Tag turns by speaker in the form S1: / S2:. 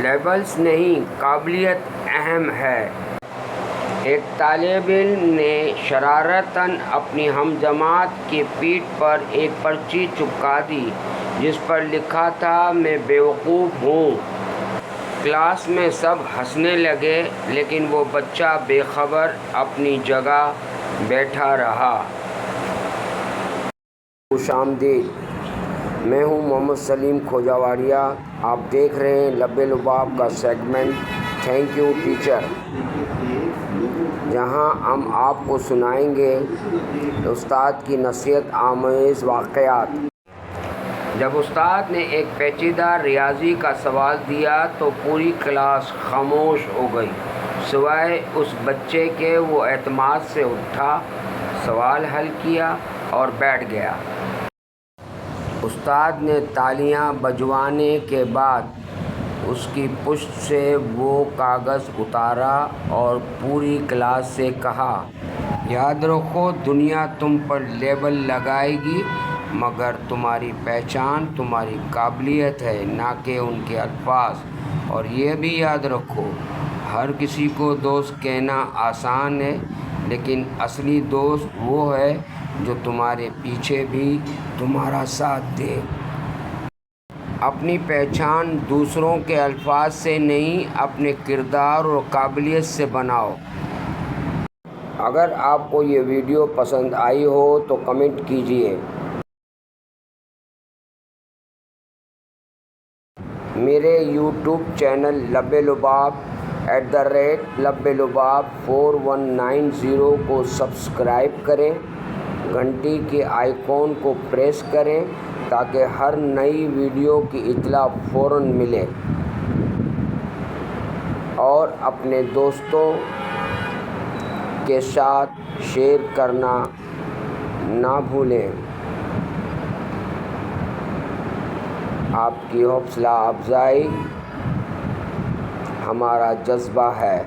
S1: Labels نہیں، قابلیت اہم ہے۔ ایک طالب علم نے شرارتاً اپنی ہم جماعت کی پیٹھ پر ایک پرچی چپکا دی جس پر لکھا تھا میں بیوقوف ہوں۔ کلاس میں سب ہنسنے لگے لیکن وہ بچہ بے خبر اپنی جگہ بیٹھا رہا۔ خوش آمدید، میں ہوں محمد سلیم کھوجاواڑیا۔ آپ دیکھ رہے ہیں لب لباب کا سیگمنٹ تھینک یو ٹیچر، جہاں ہم آپ کو سنائیں گے استاد کی نصیحت آمیز واقعات۔ جب استاد نے ایک پیچیدہ ریاضی کا سوال دیا تو پوری کلاس خاموش ہو گئی سوائے اس بچے کے۔ وہ اعتماد سے اٹھا، سوال حل کیا اور بیٹھ گیا۔ استاد نے تالیاں بجوانے کے بعد اس کی پشت سے وہ کاغذ اتارا اور پوری کلاس سے کہا، یاد رکھو دنیا تم پر لیبل لگائے گی مگر تمہاری پہچان تمہاری قابلیت ہے، نہ کہ ان کے الفاظ۔ اور یہ بھی یاد رکھو ہر کسی کو دوست کہنا آسان ہے لیکن اصلی دوست وہ ہے جو تمہارے پیچھے بھی تمہارا ساتھ دے۔ اپنی پہچان دوسروں کے الفاظ سے نہیں، اپنے کردار اور قابلیت سے بناؤ۔ اگر آپ کو یہ ویڈیو پسند آئی ہو تو کمنٹ کیجیے۔ میرے یوٹیوب چینل لب لباب @لب لباب 4190 کو سبسکرائب کریں، گھنٹی کے آئیکن کو پریس کریں تاکہ ہر نئی ویڈیو کی اطلاع فوراً ملے، اور اپنے دوستوں کے ساتھ شیئر کرنا نہ بھولیں۔ آپ کی حوصلہ افزائی ہمارا جذبہ ہے۔